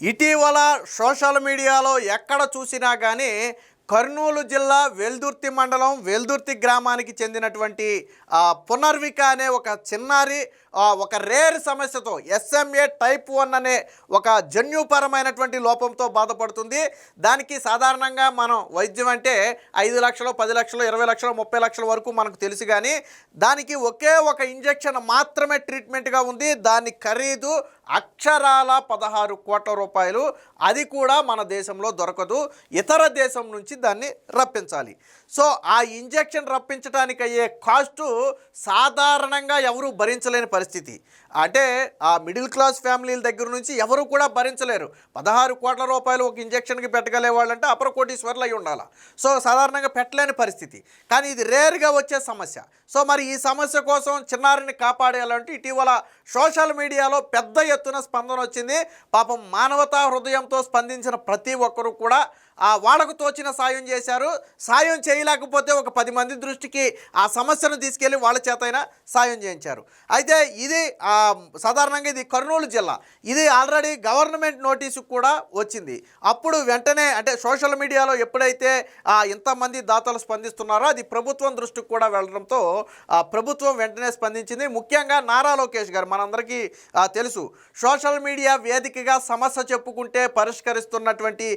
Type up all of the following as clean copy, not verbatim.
ఇటీవల సోషల్ మీడియాలో ఎక్కడ చూసినా కానీ కర్నూలు జిల్లా వెల్దుర్తి మండలం వెల్దుర్తి గ్రామానికి చెందినటువంటి పునర్విక అనే ఒక చిన్నారి ఒక రేర్ సమస్యతో SMA టైప్ 1 అనే ఒక జన్యుపరమైనటువంటి లోపంతో బాధపడుతుంది. దానికి సాధారణంగా మనం వైద్యం అంటే 5 లక్షలు 10 లక్షలు 20 లక్షలు 30 లక్షల వరకు మనకు తెలుసు. కానీ దానికి ఒకే ఒక ఇంజెక్షన్ మాత్రమే ట్రీట్మెంట్గా ఉంది. దాని ఖరీదు అక్షరాల 16 కోట్ల రూపాయలు. అది కూడా మన దేశంలో దొరకదు, ఇతర దేశం నుంచి దాన్ని రప్పించాలి. సో ఆ ఇంజెక్షన్ రప్పించడానికి అయ్యే కాస్టు సాధారణంగా ఎవరు భరించలేని పరిస్థితి. అంటే ఆ మిడిల్ క్లాస్ ఫ్యామిలీల దగ్గర నుంచి ఎవరు కూడా భరించలేరు. 16 కోట్ల రూపాయలు ఒక ఇంజెక్షన్కి పెట్టగలే వాళ్ళంటే అపర కోటీశ్వర్లు అయి ఉండాలి. సో సాధారణంగా పెట్టలేని పరిస్థితి. కానీ ఇది రేర్గా వచ్చే సమస్య. సో మరి ఈ సమస్య కోసం చిన్నారిని కాపాడేయాలంటే ఇటీవల సోషల్ మీడియాలో పెద్ద ఎత్తున స్పందన వచ్చింది. పాపం మానవతా హృదయంతో స్పందించిన ప్రతి ఒక్కరూ కూడా వాళ్ళకు తోచిన సాయం చేశారు. సాయం చేయలేకపోతే ఒక 10 మంది దృష్టికి ఆ సమస్యను తీసుకెళ్ళి వాళ్ళ చేతైనా సాయం చేయించారు. అయితే ఇది సాధారణంగా ఇది కర్నూలు జిల్లా. ఇది ఆల్రెడీ గవర్నమెంట్ నోటీసు కూడా వచ్చింది. అప్పుడు వెంటనే అంటే సోషల్ మీడియాలో ఎప్పుడైతే ఇంతమంది దాతలు స్పందిస్తున్నారో అది ప్రభుత్వం దృష్టికి కూడా వెళ్ళడంతో ప్రభుత్వం వెంటనే స్పందించింది. ముఖ్యంగా నారా లోకేష్ గారు మనందరికీ తెలుసు, సోషల్ మీడియా వేదికగా సమస్య చెప్పుకుంటే పరిష్కరిస్తున్నటువంటి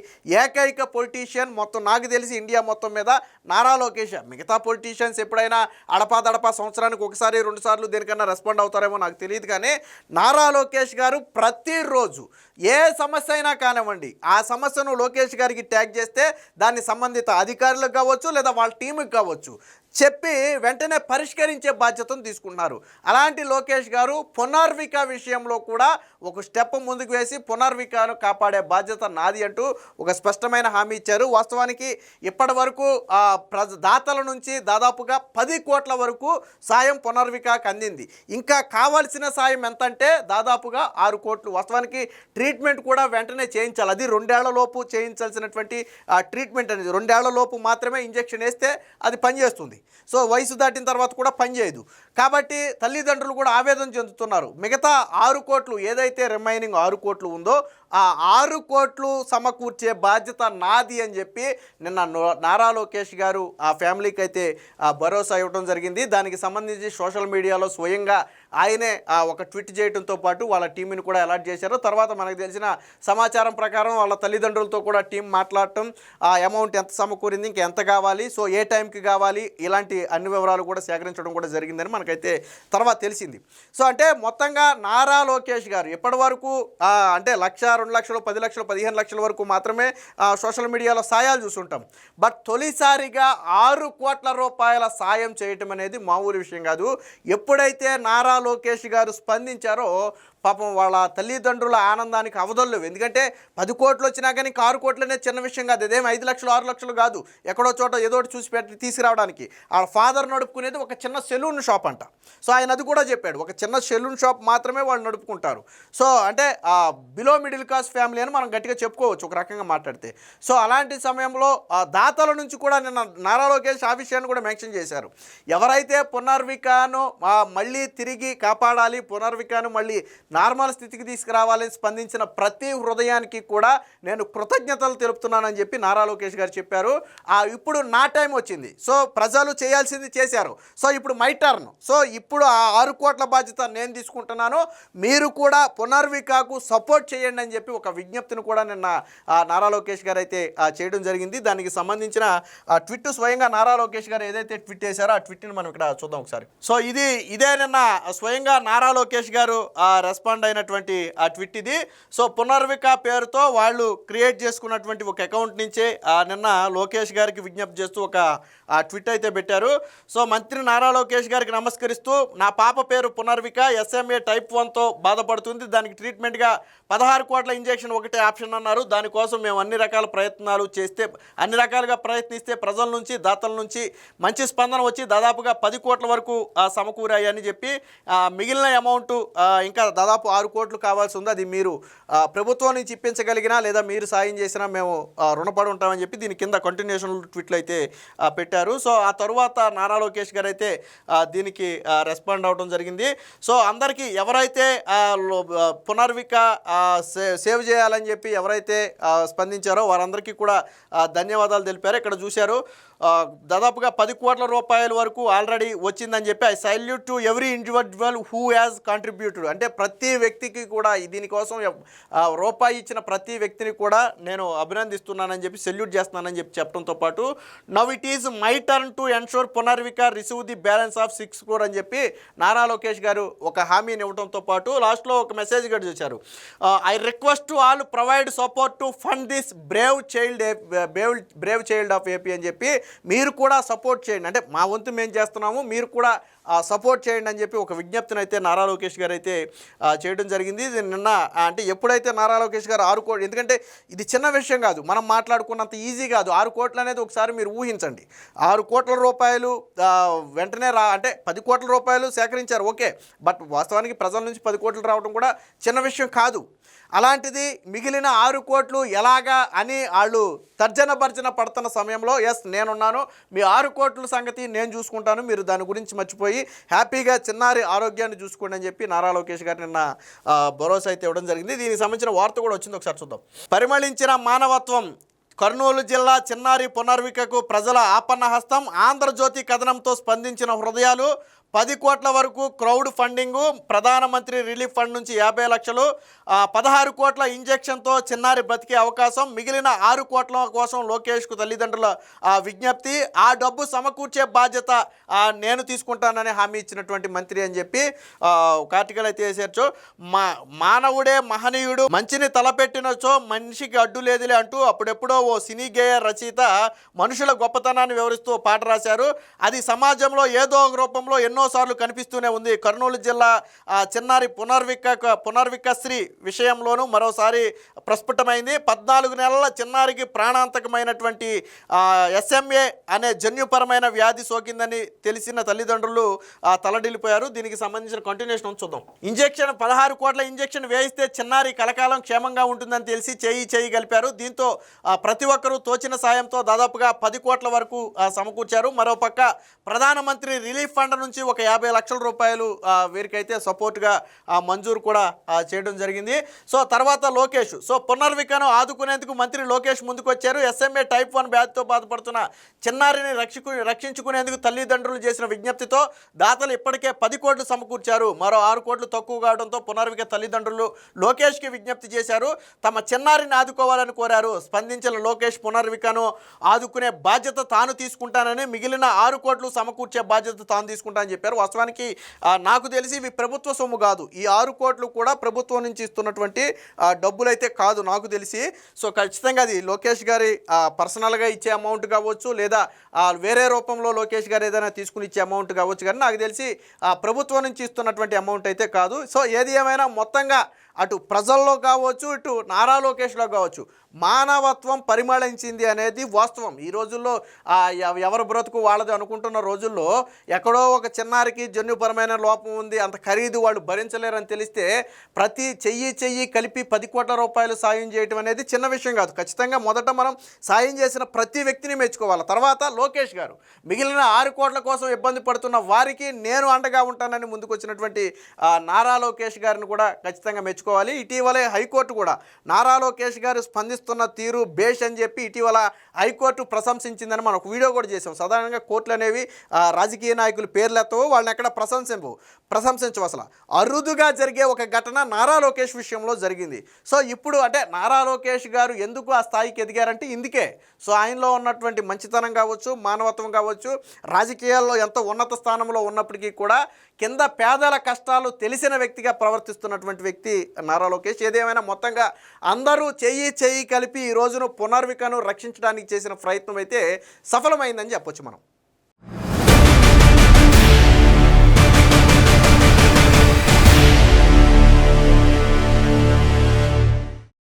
ఏకైక పొలిటీషియన్ మొత్తం నాకు తెలిసి ఇండియా మొత్తం మీద నారా లోకేష్. మిగతా పొలిటీషియన్స్ ఎప్పుడైనా అడపాదడపా సంవత్సరానికి ఒకసారి 2 సార్లు దేనికన్నా రెస్పాండ్ అవుతారేమో నాకు తెలియదు. కానీ నారా లోకేష్ గారు ప్రతిరోజు ఏ సమస్య అయినా కానివ్వండి ఆ సమస్యను లోకేష్ గారికి ట్యాగ్ చేస్తే దాన్ని సంబంధిత అధికారులకు కావచ్చు లేదా వాళ్ళ టీంకి కావచ్చు చెప్పి వెంటనే పరిష్కరించే బాధ్యతను తీసుకున్నారు. అలాంటి లోకేష్ గారు పునర్విక విషయంలో కూడా ఒక స్టెప్ ముందుకు వేసి పునర్వికను కాపాడే బాధ్యత నాది అంటూ ఒక స్పష్టమైన హామీ ఇచ్చారు. వాస్తవానికి ఇప్పటి వరకు దాతల నుంచి దాదాపుగా 10 కోట్ల వరకు సాయం పునర్వికకు అందింది. ఇంకా కావాల్సిన సాయం ఎంత అంటే దాదాపుగా 6 కోట్లు. వాస్తవానికి ట్రీట్మెంట్ కూడా వెంటనే చేయించాలి. అది 2 ఏళ్లలోపు చేయించాల్సినటువంటి ట్రీట్మెంట్ అనేది 2 ఏళ్లలోపు మాత్రమే ఇంజెక్షన్ వేస్తే అది పనిచేస్తుంది. సో వయసు దాటిన తర్వాత కూడా పనిచేయదు. కాబట్టి తల్లిదండ్రులు కూడా ఆవేదన చెందుతున్నారు. మిగతా 6 కోట్లు ఏదైతే రిమైనింగ్ 6 కోట్లు ఉందో ఆ 6 కోట్లు సమకూర్చే బాధ్యత నాది అని చెప్పి నిన్న నారా లోకేష్ గారు ఆ ఫ్యామిలీకి అయితే భరోసా ఇవ్వడం జరిగింది. దానికి సంబంధించి సోషల్ మీడియాలో స్వయంగా ఆయనే ఒక ట్వీట్ చేయడంతో పాటు వాళ్ళ టీంని కూడా అలాట్ చేశారు. తర్వాత మనకు తెలిసిన సమాచారం ప్రకారం వాళ్ళ తల్లిదండ్రులతో కూడా టీం మాట్లాడటం, ఆ అమౌంట్ ఎంత సమకూరింది, ఇంకా ఎంత కావాలి, సో ఏ టైంకి కావాలి, ఇలాంటి అన్ని వివరాలు కూడా సేకరించడం కూడా జరిగిందని మనకైతే తర్వాత తెలిసింది. సో అంటే మొత్తంగా నారా లోకేష్ గారు ఇప్పటి వరకు అంటే 1,00,000, 2 లక్షలు 10 లక్షలు 15 లక్షల వరకు మాత్రమే సోషల్ మీడియాలో సాయాలు చూస్తుంటాం. బట్ తొలిసారిగా 6 కోట్ల రూపాయల సాయం చేయటం అనేది మామూలు విషయం కాదు. ఎప్పుడైతే నారా లోకేష్ గారు స్పందించారో పాపం వాళ్ళ తల్లిదండ్రుల ఆనందానికి అవధులు. ఎందుకంటే 10 కోట్లు వచ్చినా కానీ 6 కోట్లు అనేది చిన్న విషయం కాదు. అదేం 5 లక్షలు 6 లక్షలు కాదు. ఎక్కడో చోట ఏదో ఒకటి చూసి పెట్టి తీసుకురావడానికి. వాళ్ళ ఫాదర్ నడుపుకునేది ఒక చిన్న సెలూన్ షాప్ అంట. సో ఆయన అది కూడా చెప్పాడు, ఒక చిన్న సెలూన్ షాప్ మాత్రమే వాళ్ళు నడుపుకుంటారు. సో అంటే బిలో మిడిల్ క్లాస్ ఫ్యామిలీ అని మనం గట్టిగా చెప్పుకోవచ్చు ఒక రకంగా మాట్లాడితే. సో అలాంటి సమయంలో దాతల నుంచి కూడా నిన్న నారా లోకేష్ ఆ విషయాన్ని కూడా మెన్షన్ చేశారు. ఎవరైతే పునర్వికను మళ్ళీ తిరిగి కాపాడాలి, పునర్వికను మళ్ళీ నార్మల్ స్థితికి తీసుకురావాలని స్పందించిన ప్రతి హృదయానికి కూడా నేను కృతజ్ఞతలు తెలుపుతున్నానని చెప్పి నారా లోకేష్ గారు చెప్పారు. ఇప్పుడు నా టైం వచ్చింది. సో ప్రజలు చేయాల్సింది చేశారు. సో ఇప్పుడు మై టర్న్. సో ఇప్పుడు ఆ 6 కోట్ల బాధ్యత నేను తీసుకుంటున్నాను, మీరు కూడా పునర్వికకు సపోర్ట్ చేయండి అని చెప్పి ఒక విజ్ఞప్తిని కూడా నిన్న నారా లోకేష్ గారు అయితే చేయడం జరిగింది. దానికి సంబంధించిన ట్వీట్ స్వయంగా నారా లోకేష్ గారు ఏదైతే ట్వీట్ చేశారో ఆ ట్వీట్ని మనం ఇక్కడ చూద్దాం ఒకసారి. సో ఇదే నిన్న స్వయంగా నారా లోకేష్ గారు రెస్పాండ్ అయినటువంటి ఆ ట్వీట్ ఇది. సో పునర్విక పేరుతో వాళ్ళు క్రియేట్ చేసుకున్నటువంటి ఒక అకౌంట్ నుంచే నిన్న లోకేష్ గారికి విజ్ఞప్తి చేస్తూ ఒక ట్వీట్ అయితే పెట్టారు. సో మంత్రి నారా లోకేష్ గారికి నమస్కరిస్తూ, నా పాప పేరు పునర్విక, SMA టైప్ 1తో బాధపడుతుంది. దానికి ట్రీట్మెంట్గా 16 కోట్ల ఇంజెక్షన్ ఒకటే ఆప్షన్ అన్నారు. దానికోసం మేము అన్ని రకాలుగా ప్రయత్నిస్తే ప్రజల నుంచి దాతల నుంచి మంచి స్పందన వచ్చి దాదాపుగా 10 కోట్ల వరకు సమకూరాయని చెప్పి మిగిలిన అమౌంట్ ఇంకా దాదాపు దాదాపు 6 కోట్లు కావాల్సి ఉంది. అది మీరు ప్రభుత్వం నుంచి ఇప్పించగలిగినా లేదా మీరు సాయం చేసినా మేము రుణపడి ఉంటామని చెప్పి దీని కింద కంటిన్యూషన్ ట్వీట్లు అయితే పెట్టారు. సో ఆ తరువాత నారా లోకేష్ గారు అయితే దీనికి రెస్పాండ్ అవ్వడం జరిగింది. సో అందరికీ ఎవరైతే పునర్విక సేవ్ చేయాలని చెప్పి ఎవరైతే స్పందించారో వారందరికీ కూడా ధన్యవాదాలు తెలిపారు. ఇక్కడ చూశారు దాదాపుగా 10 కోట్ల రూపాయల వరకు ఆల్రెడీ వచ్చిందని చెప్పి I salute to every individual who has contributed. అంటే ప్రతి వ్యక్తికి కూడా దీనికోసం రూపాయి ఇచ్చిన ప్రతి వ్యక్తిని కూడా నేను అభినందిస్తున్నానని చెప్పి సెల్యూట్ చేస్తున్నానని చెప్పి చెప్పడంతో పాటు now it is my turn to ensure Punarvika receive the balance of 6 crore అని చెప్పి నారా లోకేష్ గారు ఒక హామీని ఇవ్వడంతో పాటు లాస్ట్లో ఒక మెసేజ్ కూడా చూశారు. I request to all provide support to fund this Brave child of AP అని చెప్పి మీరు కూడా సపోర్ట్ చేయండి. అంటే మా వంతు మేము చేస్తున్నాము, మీరు కూడా సపోర్ట్ చేయండి అని చెప్పి ఒక విజ్ఞప్తిని అయితే నారా లోకేష్ గారు అయితే చేయడం జరిగింది. నిన్న అంటే ఎప్పుడైతే నారా లోకేష్ గారు 6 కోట్లు, ఎందుకంటే ఇది చిన్న విషయం కాదు, మనం మాట్లాడుకున్నంత ఈజీ కాదు. 6 కోట్లు అనేది ఒకసారి మీరు ఊహించండి. 6 కోట్ల రూపాయలు వెంటనే అంటే 10 కోట్ల రూపాయలు సేకరించారు, ఓకే, బట్ వాస్తవానికి ప్రజల నుంచి 10 కోట్లు రావడం కూడా చిన్న విషయం కాదు. అలాంటిది మిగిలిన 6 కోట్లు ఎలాగా అని వాళ్ళు తర్జన భర్జన పడుతున్న సమయంలో ఎస్ నేనున్నాను, మీ 6 కోట్ల సంగతి నేను చూసుకుంటాను, మీరు దాని గురించి మర్చిపోయి హ్యాపీగా చిన్నారి ఆరోగ్యాన్ని చూసుకోండి అని చెప్పి నారా లోకేష్ గారు నిన్న భరోసా అయితే ఇవ్వడం జరిగింది. దీనికి సంబంధించిన వార్త కూడా వచ్చింది, ఒకసారి చూద్దాం. పరిమళించిన మానవత్వం, కర్నూలు జిల్లా చిన్నారి పునర్వికకు ప్రజల ఆపన్న హస్తం, ఆంధ్రజ్యోతి కథనంతో స్పందించిన హృదయాలు, 10 కోట్ల వరకు క్రౌడ్ ఫండింగు, ప్రధానమంత్రి రిలీఫ్ ఫండ్ నుంచి 50 లక్షలు, 16 కోట్ల ఇంజెక్షన్తో చిన్నారి బతికే అవకాశం, మిగిలిన 6 కోట్ల కోసం లోకేష్కు తల్లిదండ్రుల విజ్ఞప్తి, ఆ డబ్బు సమకూర్చే బాధ్యత నేను తీసుకుంటానని హామీ ఇచ్చినటువంటి మంత్రి అని చెప్పి ఒక ఆర్టికల్ అయితే వేసేయచ్చు. మానవుడే మహనీయుడు, మంచిని తలపెట్టినచో మనిషికి అడ్డు లేదులే అంటూ అప్పుడెప్పుడో ఓ సినీ గేయ రచయిత మనుషుల గొప్పతనాన్ని వివరిస్తూ పాట రాశారు. అది సమాజంలో ఏదో ఒక రూపంలో ఎన్నోసార్లు కనిపిస్తూనే ఉంది. కర్నూలు జిల్లా చిన్నారి పునర్వికశ్రీ విషయంలోనూ మరోసారి ప్రస్ఫుటమైంది. 14 నెలల చిన్నారికి ప్రాణాంతకమైనటువంటి SMA అనే జన్యుపరమైన వ్యాధి సోకిందని తెలిసిన తల్లిదండ్రులు తలడిల్లిపోయారు. దీనికి సంబంధించిన కంటిన్యూషన్ చూద్దాం. ఇంజెక్షన్ 16 కోట్ల ఇంజెక్షన్ వేయిస్తే చిన్నారి కలకాలం క్షేమంగా ఉంటుందని తెలిసి చేయి కలిపారు. దీంతో ప్రతి ఒక్కరూ తోచిన సాయంతో దాదాపుగా 10 కోట్ల వరకు సమకూర్చారు. మరోపక్క ప్రధానమంత్రి రిలీఫ్ ఫండ్ నుంచి ఒక 50 లక్షల రూపాయలు వీరికైతే సపోర్ట్గా మంజూరు కూడా చేయడం జరిగింది. సో తర్వాత లోకేష్, సో పునర్వికను ఆదుకునేందుకు మంత్రి లోకేష్ ముందుకొచ్చారు. SMA టైప్ 1 వ్యాధితో బాధపడుతున్న చిన్నారిని రక్షించుకునేందుకు తల్లిదండ్రులు చేసిన విజ్ఞప్తితో దాతలు ఇప్పటికే 10 కోట్లు సమకూర్చారు. మరో 6 కోట్లు తక్కువ కావడంతో పునర్విక తల్లిదండ్రులు లోకేష్కి విజ్ఞప్తి చేశారు. తమ చిన్నారిని ఆదుకోవాలని కోరారు. స్పందించిన లోకేష్ పునర్వికను ఆదుకునే బాధ్యత తాను తీసుకుంటానని, మిగిలిన 6 కోట్లు సమకూర్చే బాధ్యత తాను తీసుకుంటానని చెప్పారు. వాస్తవానికి నాకు తెలిసి ఇవి ప్రభుత్వ సొమ్ము కాదు, ఈ 6 కోట్లు కూడా ప్రభుత్వం నుంచి ఇస్తున్నటువంటి డబ్బులైతే కాదు నాకు తెలిసి. సో ఖచ్చితంగా అది లోకేష్ గారి పర్సనల్గా ఇచ్చే అమౌంట్ కావచ్చు, లేదా వేరే రూపంలో లోకేష్ గారు ఏదైనా తీసుకుని ఇచ్చే అమౌంట్ కావచ్చు, కానీ నాకు తెలిసి ప్రభుత్వం నుంచి ఇస్తున్నటువంటి అమౌంట్ అయితే కాదు. సో ఏది ఏమైనా మొత్తంగా అటు ప్రజల్లో కావచ్చు, ఇటు నారా లోకేష్లో కావచ్చు, మానవత్వం పరిమళించింది అనేది వాస్తవం. ఈ రోజుల్లో ఎవరు బ్రతుకు వాళ్ళది అనుకుంటున్న రోజుల్లో ఎక్కడో ఒక చిన్నారికి జన్యుపరమైన లోపం ఉంది, అంత ఖరీదు వాళ్ళు భరించలేరని తెలిస్తే ప్రతి చెయ్యి కలిపి 10 కోట్ల రూపాయలు సాయం చేయడం అనేది చిన్న విషయం కాదు. ఖచ్చితంగా మొదట మనం సాయం చేసిన ప్రతి వ్యక్తిని మెచ్చుకోవాలి. తర్వాత లోకేష్ గారు మిగిలిన 6 కోట్ల కోసం ఇబ్బంది పడుతున్న వారికి నేను అండగా ఉంటానని ముందుకు వచ్చినటువంటి నారా లోకేష్ గారిని కూడా ఖచ్చితంగా మెచ్చుకోవాలి. ఇటీవలే హైకోర్టు కూడా నారా లోకేష్ గారు స్పందిస్తున్న తీరు బేష్ అని చెప్పి ఇటీవల హైకోర్టు ప్రశంసించిందని మనం ఒక వీడియో కూడా చేసాం. సాధారణంగా కోర్టులు అనేవి రాజకీయ నాయకులు పేర్లెత్తవు, వాళ్ళని ఎక్కడ ప్రశంసించవు. అసలు అరుదుగా జరిగే ఒక ఘటన నారా లోకేష్ విషయంలో జరిగింది. సో ఇప్పుడు అంటే నారా లోకేష్ గారు ఎందుకు ఆ స్థాయికి ఎదిగారంటే ఇందుకే. సో ఆయనలో ఉన్నటువంటి మంచితనం కావచ్చు, మానవత్వం కావచ్చు, రాజకీయాల్లో ఎంత ఉన్నత స్థానంలో ఉన్నప్పటికీ కూడా కింద పేదల కష్టాలు తెలిసిన వ్యక్తిగా ప్రవర్తిస్తున్నటువంటి వ్యక్తి నారా లోకేష్. ఏదేమైనా మొత్తంగా అందరూ చెయ్యి కలిపి ఈ రోజును పునర్వికను రక్షించడానికి చేసిన ప్రయత్నం అయితే సఫలమైందని చెప్పొచ్చు మనం.